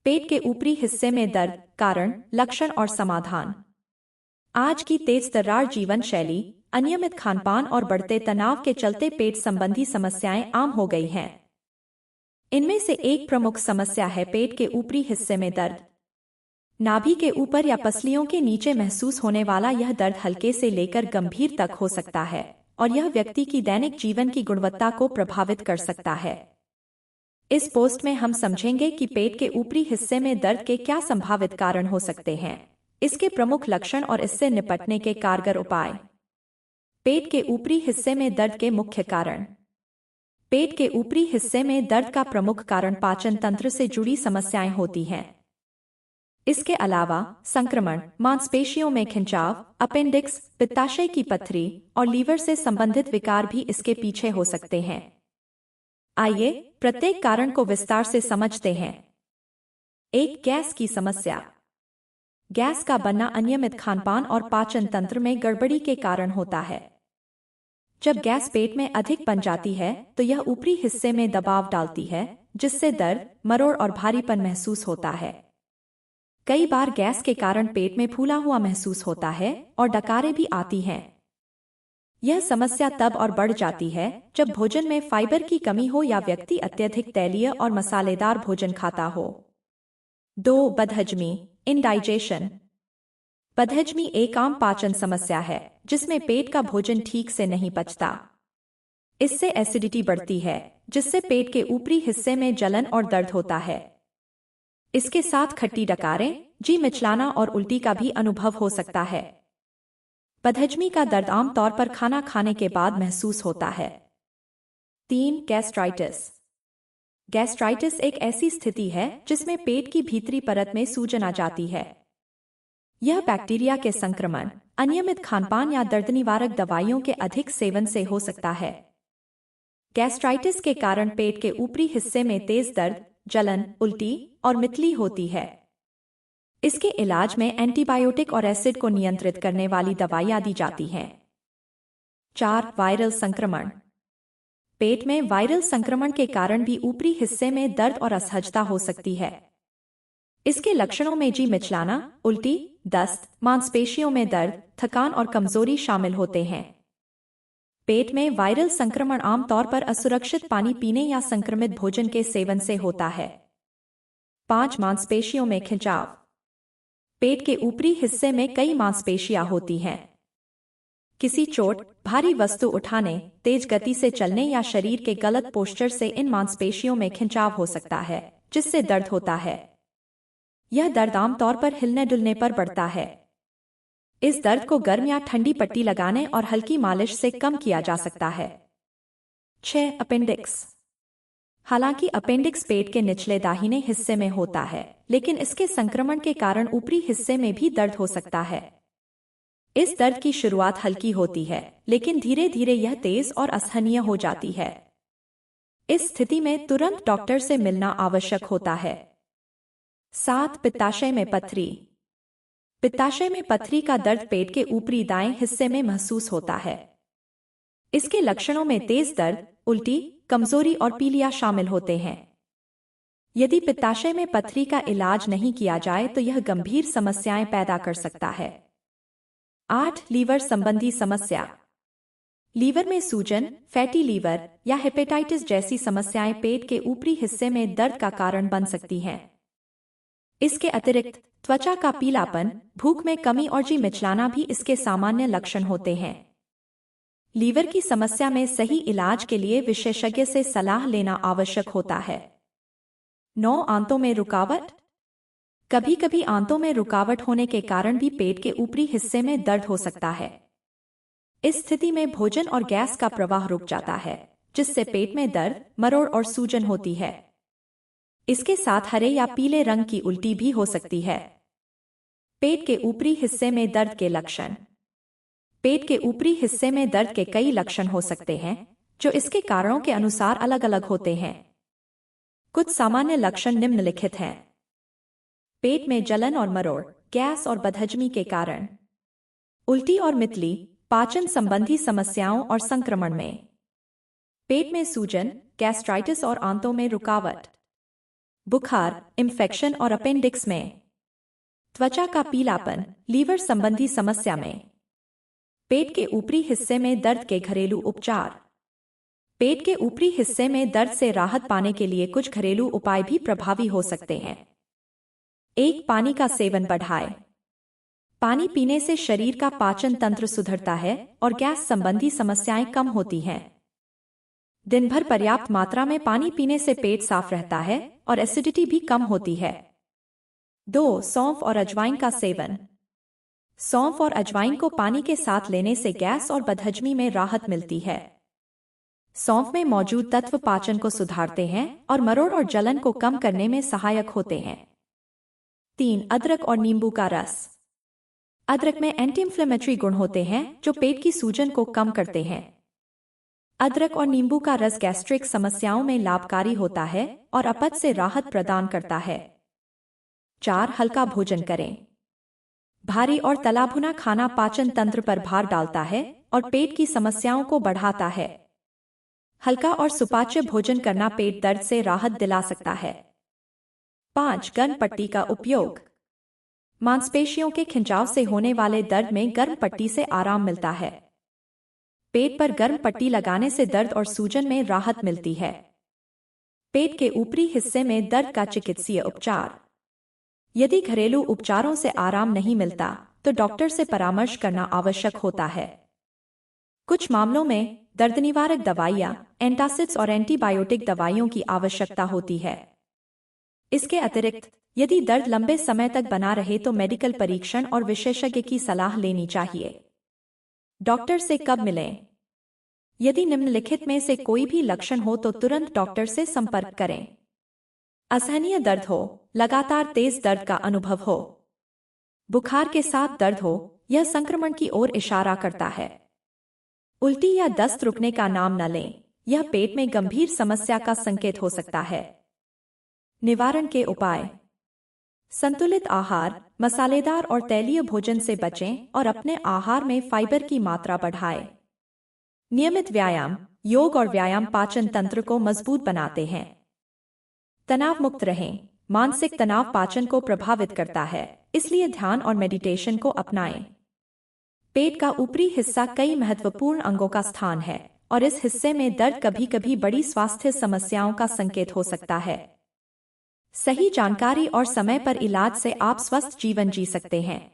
पेट के ऊपरी हिस्से में दर्द, कारण, लक्षण और समाधान। आज की तेज तर्रार जीवन शैली, अनियमित खानपान और बढ़ते तनाव के चलते पेट संबंधी समस्याएं आम हो गई हैं। इनमें से एक प्रमुख समस्या है पेट के ऊपरी हिस्से में दर्द। नाभि के ऊपर या पसलियों के नीचे महसूस होने वाला यह दर्द हल्के से लेकर गंभीर तक हो सकता है और यह व्यक्ति की दैनिक जीवन की गुणवत्ता को प्रभावित कर सकता है। इस पोस्ट में हम समझेंगे कि पेट के ऊपरी हिस्से में दर्द के क्या संभावित कारण हो सकते हैं, इसके प्रमुख लक्षण और इससे निपटने के कारगर उपाय। पेट के ऊपरी हिस्से में दर्द के मुख्य कारण। पेट के ऊपरी हिस्से में दर्द का प्रमुख कारण पाचन तंत्र से जुड़ी समस्याएं होती हैं। इसके अलावा संक्रमण, मांसपेशियों में खिंचाव, अपेंडिक्स, पित्ताशय की पथरी और लीवर से संबंधित विकार भी इसके पीछे हो सकते हैं। आइए प्रत्येक कारण को विस्तार से समझते हैं। एक, गैस की समस्या। गैस का बनना अनियमित खानपान और पाचन तंत्र में गड़बड़ी के कारण होता है। जब गैस पेट में अधिक बन जाती है तो यह ऊपरी हिस्से में दबाव डालती है, जिससे दर्द, मरोड़ और भारीपन महसूस होता है। कई बार गैस के कारण पेट में फूला हुआ महसूस होता है और डकारें भी आती हैं। यह समस्या तब और बढ़ जाती है जब भोजन में फाइबर की कमी हो या व्यक्ति अत्यधिक तैलीय और मसालेदार भोजन खाता हो। 2, बदहजमी, इंडाइजेशन। बदहजमी एक आम पाचन समस्या है जिसमें पेट का भोजन ठीक से नहीं पचता। इससे एसिडिटी बढ़ती है, जिससे पेट के ऊपरी हिस्से में जलन और दर्द होता है। इसके साथ खट्टी डकारें, जी मिचलाना और उल्टी का भी अनुभव हो सकता है। बदहजमी का दर्द आम तौर पर खाना खाने के बाद महसूस होता है। 3, गैस्ट्राइटिस। गैस्ट्राइटिस एक ऐसी स्थिति है जिसमें पेट की भीतरी परत में सूजन आ जाती है। यह बैक्टीरिया के संक्रमण, अनियमित खानपान या दर्द निवारक दवाइयों के अधिक सेवन से हो सकता है। गैस्ट्राइटिस के कारण पेट के ऊपरी हिस्से में तेज दर्द, जलन, उल्टी और मितली होती है। इसके इलाज में एंटीबायोटिक और एसिड को नियंत्रित करने वाली दवाइयां दी जाती हैं। 4, वायरल संक्रमण। पेट में वायरल संक्रमण के कारण भी ऊपरी हिस्से में दर्द और असहजता हो सकती है। इसके लक्षणों में जी मिचलाना, उल्टी, दस्त, मांसपेशियों में दर्द, थकान और कमजोरी शामिल होते हैं। पेट में वायरल संक्रमण आमतौर पर असुरक्षित पानी पीने या संक्रमित भोजन के सेवन से होता है। 5, मांसपेशियों में खिंचाव। पेट के ऊपरी हिस्से में कई मांसपेशियां होती हैं। किसी चोट, भारी वस्तु उठाने, तेज गति से चलने या शरीर के गलत पोस्चर से इन मांसपेशियों में खिंचाव हो सकता है, जिससे दर्द होता है। यह दर्द आमतौर पर हिलने डुलने पर बढ़ता है। इस दर्द को गर्म या ठंडी पट्टी लगाने और हल्की मालिश से कम किया जा सकता है। 6, अपेंडिक्स। हालांकि अपेंडिक्स पेट के निचले दाहिने हिस्से में होता है, लेकिन इसके संक्रमण के कारण ऊपरी हिस्से में भी दर्द हो सकता है। इस दर्द की शुरुआत हल्की होती है, लेकिन धीरे धीरे यह तेज और असहनीय हो जाती है। इस स्थिति में तुरंत डॉक्टर से मिलना आवश्यक होता है। 7, पित्ताशय में पथरी। पित्ताशय में पथरी का दर्द पेट के ऊपरी दाएं हिस्से में महसूस होता है। इसके लक्षणों में तेज दर्द, उल्टी, कमजोरी और पीलिया शामिल होते हैं। यदि पित्ताशय में पथरी का इलाज नहीं किया जाए तो यह गंभीर समस्याएं पैदा कर सकता है। 8, लीवर संबंधी समस्या। लीवर में सूजन, फैटी लीवर या हेपेटाइटिस जैसी समस्याएं पेट के ऊपरी हिस्से में दर्द का कारण बन सकती हैं। इसके अतिरिक्त त्वचा का पीलापन, भूख में कमी और जी मिचलाना भी इसके सामान्य लक्षण होते हैं। लीवर की समस्या में सही इलाज के लिए विशेषज्ञ से सलाह लेना आवश्यक होता है। 9, आंतों में रुकावट। कभी कभी आंतों में रुकावट होने के कारण भी पेट के ऊपरी हिस्से में दर्द हो सकता है। इस स्थिति में भोजन और गैस का प्रवाह रुक जाता है, जिससे पेट में दर्द, मरोड़ और सूजन होती है। इसके साथ हरे या पीले रंग की उल्टी भी हो सकती है। पेट के ऊपरी हिस्से में दर्द के लक्षण। पेट के ऊपरी हिस्से में दर्द के कई लक्षण हो सकते हैं, जो इसके कारणों के अनुसार अलग अलग होते हैं। कुछ सामान्य लक्षण निम्नलिखित हैं। पेट में जलन और मरोड़, गैस और बदहजमी के कारण, उल्टी और मितली, पाचन संबंधी समस्याओं और संक्रमण में, पेट में सूजन, गैस्ट्राइटिस और आंतों में रुकावट। बुखार, इन्फेक्शन और अपेंडिक्स में। त्वचा का पीलापन, लीवर संबंधी समस्या में। पेट के ऊपरी हिस्से में दर्द के घरेलू उपचार। पेट के ऊपरी हिस्से में दर्द से राहत पाने के लिए कुछ घरेलू उपाय भी प्रभावी हो सकते हैं। 1. पानी का सेवन बढ़ाएं। पानी पीने से शरीर का पाचन तंत्र सुधरता है और गैस संबंधी समस्याएं कम होती हैं। दिन भर पर्याप्त मात्रा में पानी पीने से पेट साफ रहता है और एसिडिटी भी कम होती है। 2. सौंफ और अजवाइन का सेवन। सौंफ और अजवाइन को पानी के साथ लेने से गैस और बदहजमी में राहत मिलती है। सौंफ में मौजूद तत्व पाचन को सुधारते हैं और मरोड़ और जलन को कम करने में सहायक होते हैं। 3. अदरक और नींबू का रस। अदरक में एंटी इंफ्लेमेटरी गुण होते हैं जो पेट की सूजन को कम करते हैं। अदरक और नींबू का रस गैस्ट्रिक समस्याओं में लाभकारी होता है और अपच से राहत प्रदान करता है। 4. हल्का भोजन करें। भारी और तला भुना खाना पाचन तंत्र पर भार डालता है और पेट की समस्याओं को बढ़ाता है। हल्का और सुपाच्य भोजन करना पेट दर्द से राहत दिला सकता है। 5. गर्म पट्टी का उपयोग। मांसपेशियों के खिंचाव से होने वाले दर्द में गर्म पट्टी से आराम मिलता है। पेट पर गर्म पट्टी लगाने से दर्द और सूजन में राहत मिलती है। पेट के ऊपरी हिस्से में दर्द का चिकित्सीय उपचार। यदि घरेलू उपचारों से आराम नहीं मिलता तो डॉक्टर से परामर्श करना आवश्यक होता है। कुछ मामलों में दर्द निवारक दवाइयां, एंटासिड्स और एंटीबायोटिक दवाइयों की आवश्यकता होती है। इसके अतिरिक्त यदि दर्द लंबे समय तक बना रहे तो मेडिकल परीक्षण और विशेषज्ञ की सलाह लेनी चाहिए। डॉक्टर से कब मिलें? यदि निम्नलिखित में से कोई भी लक्षण हो तो तुरंत डॉक्टर से संपर्क करें। असहनीय दर्द हो, लगातार तेज दर्द का अनुभव हो, बुखार के साथ दर्द हो, यह संक्रमण की ओर इशारा करता है। उल्टी या दस्त रुकने का नाम न लें, यह पेट में गंभीर समस्या का संकेत हो सकता है। निवारण के उपाय। संतुलित आहार, मसालेदार और तैलीय भोजन से बचें और अपने आहार में फाइबर की मात्रा बढ़ाएं। नियमित व्यायाम, योग और व्यायाम पाचन तंत्र को मजबूत बनाते हैं। तनाव मुक्त रहें। मानसिक तनाव पाचन को प्रभावित करता है, इसलिए ध्यान और मेडिटेशन को अपनाएं। पेट का ऊपरी हिस्सा कई महत्वपूर्ण अंगों का स्थान है और इस हिस्से में दर्द कभी कभी बड़ी स्वास्थ्य समस्याओं का संकेत हो सकता है। सही जानकारी और समय पर इलाज से आप स्वस्थ जीवन जी सकते हैं।